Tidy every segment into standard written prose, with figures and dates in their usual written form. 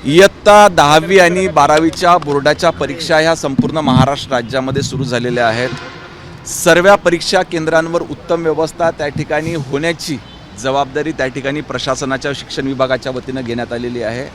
इयत्ता 10वी आणि 12वीच्या बोर्डाच्या परीक्षा ह्या संपूर्ण महाराष्ट्र राज्यामध्ये सुरू झालेल्या आहेत। सर्व परीक्षा केंद्रांवर उत्तम व्यवस्था त्या ठिकाणी होण्याची जबाबदारी त्या ठिकाणी प्रशासनाच्या शिक्षण विभागाच्या वतीने घेण्यात आलेली आहे।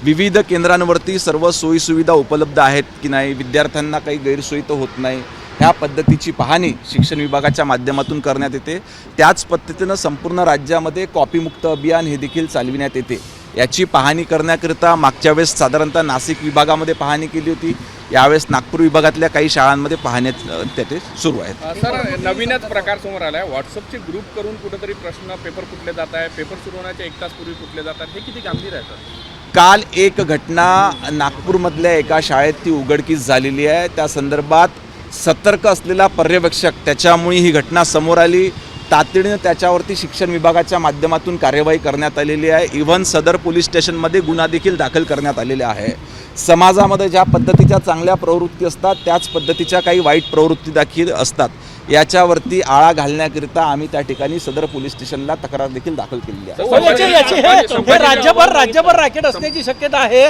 विविध केंद्रांवरती सर्व सोयी सुविधा उपलब्ध आहेत की नाही, विद्यार्थ्यांना काही गैरसोयी तर होत नाही, ह्या पद्धतीची पाहणी शिक्षण विभागाच्या माध्यमातून करण्यात येते। त्याच पद्धतीने संपूर्ण राज्यामध्ये कॉपीमुक्त अभियान हे देखील चालविण्यात येते। याची पाहणी करण्याकरिता मागच्या वेळेस साधारणतः नाशिक विभागामध्ये पाहणी केली होती, यावेळेस नागपूर विभागातल्या काही शाळांमध्ये पाहण्यात ते सुरू आहेत। सर, नवीनच प्रकार समोर आला आहे। व्हॉट्सअपचे ग्रुप करून कुठेतरी प्रश्न पेपर फुटले जात आहे, पेपर सुरू होण्याच्या 1 तास पूर्वी फुटले जातात, हे किती गंभीर आहे सर? काल एक घटना नागपूरमधल्या एका शाळेत ती उघडकीस झालेली आहे। त्या संदर्भात सतर्क असलेला पर्यवेक्षक त्याच्यामुळे ही घटना समोर आली। तातडीने त्याच्यावरती शिक्षण विभागाच्या माध्यमातून कार्यवाही करण्यात आलेली आहे। इव्हन सदर पोलीस स्टेशनमध्ये गुन्हा देखील दाखल करण्यात आलेला आहे। समाजामध्ये ज्या पद्धतीच्या चांगल्या प्रवृत्ती असतात त्याच पद्धतीच्या काही वाईट प्रवृत्ती देखील असतात, याच्यावरती आळा घालण्याकरिता आम्ही त्या ठिकाणी सदर पोलीस स्टेशनला तक्रार देखील दाखल केलेली आहे। राज्यभर रॅकेट असण्याची शक्यता आहे।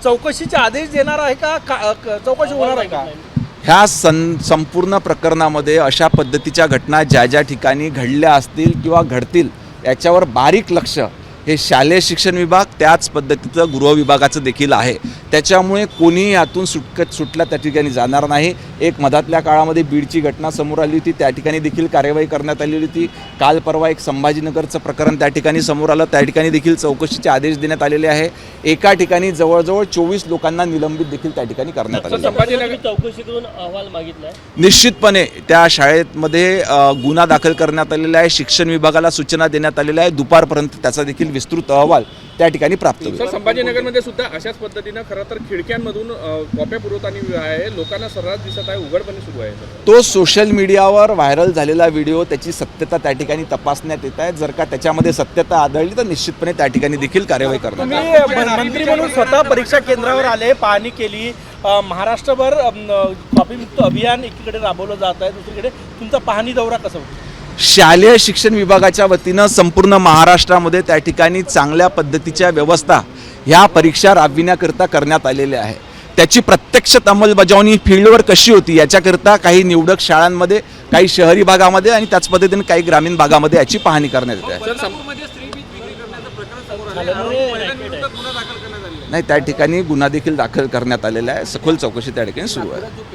चौकशीचे आदेश देणार आहे का, चौकशी होणार आहे का? ह्या संपूर्ण प्रकरणामध्ये अशा पद्धतीच्या घटना ज्या ज्या ठिकाणी घडल्या असतील किंवा घडतील याच्यावर बारीक लक्ष हे शालेय शिक्षण विभाग त्याच पद्धतीचं गृह विभागाचं देखील आहे। त्याच्यामुळे कोणीही यातून सुटला त्या ठिकाणी जाणार नाही। एक मधातल्या काळामध्ये बीडची घटना समोर आली होती, त्या ठिकाणी देखील कार्यवाही करण्यात आलेली होती। काल परवा एक संभाजीनगरचं प्रकरण त्या ठिकाणी समोर आलं, त्या ठिकाणी देखील चौकशीचे आदेश देण्यात आलेले आहे। एका ठिकाणी जवळजवळ 24 लोकांना निलंबित देखील त्या ठिकाणी करण्यात आले। संभाजीनगर चौकशी करून अहवाल मागितलाय। निश्चितपणे त्या शाळेमध्ये गुन्हा दाखल करण्यात आलेला आहे। शिक्षण विभागाला सूचना देण्यात आलेल्या आहे, दुपारपर्यंत त्याचा देखील विस्तृत अहवाल त्या ठिकाणी प्राप्त होईल। सर, संभाजीनगरमध्ये सुद्धा अशाच पद्धतीनं खरं तर खिडक्यांमधून कॉप्या पुरवताना आहे, लोकांना सर्रास दिसत आहे, उघडपणे सुरू आहे। तो सोशल मीडियावर व्हायरल झालेला व्हिडिओ त्याची सत्यता त्या ठिकाणी तपासण्यात येत आहे। जर का त्याच्यामध्ये सत्यता आढळली तर निश्चितपणे त्या ठिकाणी देखील कार्यवाही करण्यात येईल। मंत्री म्हणून स्वतः परीक्षा केंद्रावर आले, पाहणी केली, महाराष्ट्रभर कॉपीमुक्त अभियान एकीकडे राबवलं जात आहे, दुसरीकडे तुमचा पाहणी दौरा कसा होता? शालेय शिक्षण विभागाच्या वतीनं संपूर्ण महाराष्ट्रामध्ये त्या ठिकाणी चांगल्या पद्धतीच्या व्यवस्था ह्या परीक्षा राबविण्याकरिता करण्यात आलेल्या आहे। त्याची प्रत्यक्ष अंमलबजावणी फील्डवर कशी होती याच्याकरिता काही निवडक शाळांमध्ये, काही शहरी भागामध्ये आणि त्याच पद्धतीने काही ग्रामीण भागामध्ये याची पाहणी करण्यात येते आहे। नाही, त्या ठिकाणी गुन्हा देखील दाखल करण्यात आलेला आहे। सखोल चौकशी त्या ठिकाणी सुरू आहे।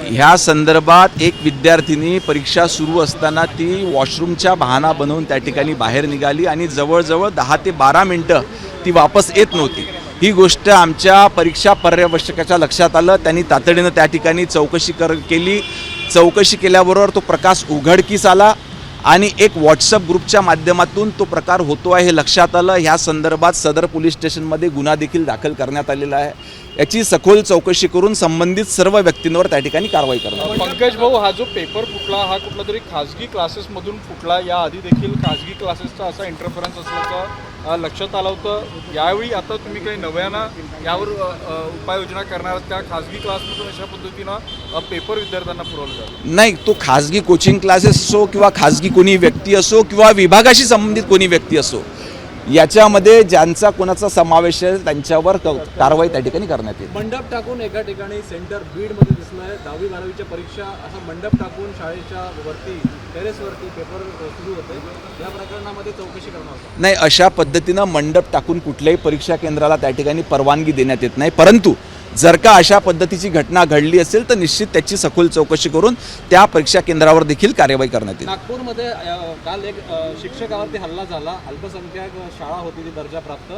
ह्या संदर्भात एक विद्यार्थिनी परीक्षा सुरू असताना ती वॉशरूमच्या बहाणा बनवून त्या ठिकाणी बाहेर निघाली आणि जवळजवळ 10 ते 12 मिनिटं ती वापस येत नव्हती। ही गोष्ट आमच्या परीक्षा पर्यवेक्षकाच्या लक्षात आलं, त्यांनी तातडीनं त्या ठिकाणी चौकशी केली। चौकशी केल्याबरोबर तो प्रकाश उघडकीस आला आणि एक व्हॉट्सअप ग्रुपच्या माध्यमातून तो प्रकार होतो आहे हे लक्षात आलं। ह्या संदर्भात सदर पोलीस स्टेशनमध्ये गुन्हा देखील दाखल करण्यात आलेला आहे। याची सखोल चौकशी करून संबंधित सर्व व्यक्तींवर त्या ठिकाणी कारवाई करणार। पंकज भाऊ, हा जो पेपर फुटला हा कुठला तरी खाजगी क्लासेसमधून फुटला, याआधी देखील खाजगी क्लासेसचा असा इंटरफरन्स असल्याचं लक्षात आलं होतं। यावेळी आता तुम्ही काही नव्यानं यावर उपाययोजना करणार त्या खाजगी क्लासमधून अशा पद्धतीनं पेपर विद्यार्थ्यांना पुरवलं जातं? नाही, तो खाजगी कोचिंग क्लासेस असो किंवा खाजगी कोणी व्यक्ती असो किंवा विभागाशी संबंधित कोणी व्यक्ती असो, याच्यामध्ये ज्यांचा कोणाचा समावेश आहे त्यांच्यावर कारवाई त्या ठिकाणी करण्यात येईल। मंडप टाकून एका ठिकाणी सेंटर बीडमध्ये दिसलं आहे, 10वी 12वीच्या परीक्षा असा मंडप टाकून शाळेच्या वरती टेरेसवरती पेपर सुरू होते, या प्रकरणामध्ये चौकशी करणार नाही, अशा पद्धतीनं मंडप टाकून कुठल्याही परीक्षा केंद्राला त्या ठिकाणी परवानगी देण्यात येत नाही। परंतु जर का अशा पद्धतीची घटना घडली असेल तर निश्चित त्याची सखोल चौकशी करून त्या परीक्षा केंद्रावर देखील कार्यवाही करण्यात येईल। नागपूरमध्ये काल एक शिक्षकावरती हल्ला झाला, अल्पसंख्याक शाळा होती ती दर्जाप्राप्त,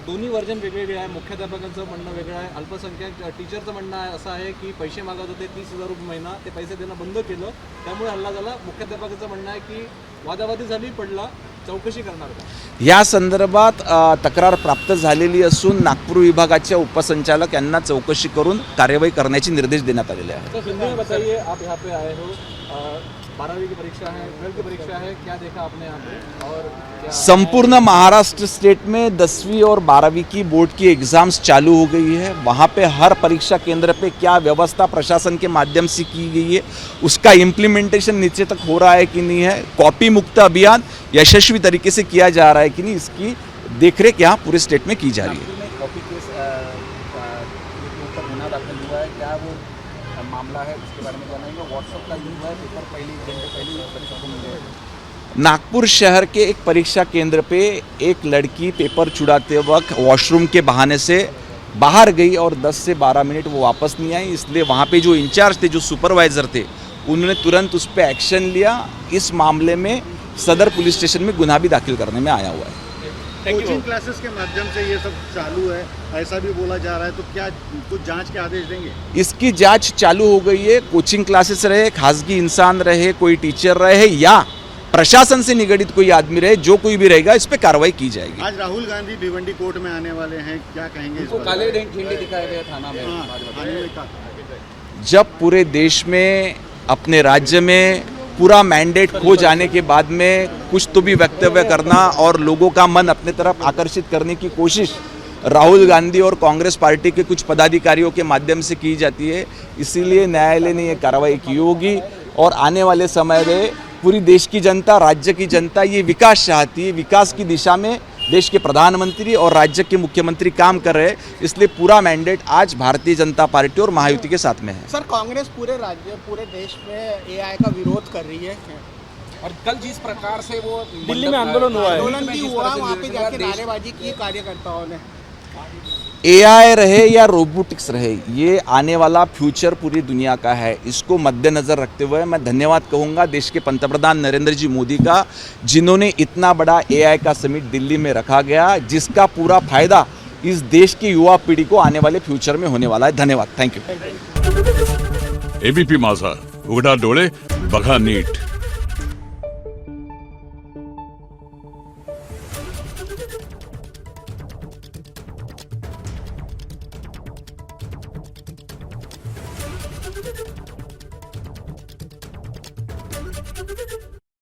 दोन्ही वर्जन वेगवेगळे आहे। मुख्याध्यापकांचं म्हणणं वेगळं आहे, अल्पसंख्याक टीचरचं म्हणणं असं आहे की पैसे मागत होते 30,000 रुपये महिना, ते पैसे देणं बंद केलं, त्यामुळे हल्ला झाला। मुख्याध्यापकाचं म्हणणं आहे की वादावादी झाली, पडला, चौकशी करणार का? या संदर्भात तक्रार प्राप्त झालेली असून नागपूर विभागाच्या उपसंचालक यांना चौकशी करून कार्यवाही करण्याचे निर्देश देण्यात आलेले आहेत। बताइए, आप यहाँ पे आए हो, 12वीं की परीक्षा है, 12th की परीक्षा है, क्या देखा आपने यहाँ पे और क्या संपूर्ण महाराष्ट्र स्टेट में 10वीं और 12वीं की बोर्ड की एग्ज़ाम्स चालू हो गई है। वहाँ पे हर परीक्षा केंद्र पे क्या व्यवस्था प्रशासन के माध्यम से की गई है, उसका इम्प्लीमेंटेशन नीचे तक हो रहा है कि नहीं है, कॉपी मुक्त अभियान यशस्वी तरीके से किया जा रहा है कि नहीं, इसकी देखरेख यहाँ पूरे स्टेट में की जा रही है। कॉपी केस के ऊपर गुना दाखिल हुआ है, क्या वो मामला है उसके बारे में जानेंगे। व्हाट्सएप का यूज है, पेपर पहले 1 घंटे पहले परीक्षा को मिले। नागपुर शहर के एक परीक्षा केंद्र पे एक लड़की पेपर छुड़ाते वक्त वॉशरूम के बहाने से बाहर गई और 10 से 12 मिनट वो वापस नहीं आई, इसलिए वहाँ पे जो इंचार्ज थे, जो सुपरवाइज़र थे, उन्होंने तुरंत उस पर एक्शन लिया। इस मामले में सदर पुलिस स्टेशन में गुनाह भी दाखिल करने में आया हुआ है। कोचिंग क्लासेस के माध्यम से ये सब चालू है, ऐसा भी बोला जा रहा है, तो क्या कुछ जांच के आदेश देंगे? इसकी जांच चालू हो गई है। कोचिंग क्लासेस रहे, खासगी इंसान रहे, कोई टीचर रहे या प्रशासन से निगडित कोई आदमी रहे, जो कोई भी रहेगा इस पे कार्रवाई की जाएगी। आज राहुल गांधी भिवंडी कोर्ट में आने वाले हैं, क्या कहेंगे इस पर? काले झंडे दिखाए गए थाना में। आने में का- जब पूरे देश में, अपने राज्य में पूरा मैंडेट खो जाने के बाद में कुछ तो भी वक्तव्य करना और लोगों का मन अपने तरफ आकर्षित करने की कोशिश राहुल गांधी और कांग्रेस पार्टी के कुछ पदाधिकारियों के माध्यम से की जाती है, इसीलिए न्यायालय ने ये कार्रवाई की होगी। और आने वाले समय में पूरी देश की जनता, राज्य की जनता ये विकास चाहती है। विकास की दिशा में देश के प्रधानमंत्री और राज्य के मुख्यमंत्री काम कर रहे हैं, इसलिए पूरा मैंडेट आज भारतीय जनता पार्टी और महायुति के साथ में है। सर, कांग्रेस पूरे राज्य, पूरे देश में एआई का विरोध कर रही है और कल जिस प्रकार से वो दिल्ली में आंदोलन हुआ है। आंदोलन भी हुआ, वहाँ पे जाके नारेबाजी की कार्यकर्ताओं ने। एआई रहे या रोबोटिक्स रहे, ये आने वाला फ्यूचर पूरी दुनिया का है। इसको मद्देनज़र रखते हुए मैं धन्यवाद कहूँगा देश के पंतप्रधान नरेंद्र जी मोदी का, जिन्होंने इतना बड़ा एआई का समिट दिल्ली में रखा गया, जिसका पूरा फायदा इस देश की युवा पीढ़ी को आने वाले फ्यूचर में होने वाला है। धन्यवाद, थैंक यू। एबीपी माझा, उघडा डोळे बघा नीट।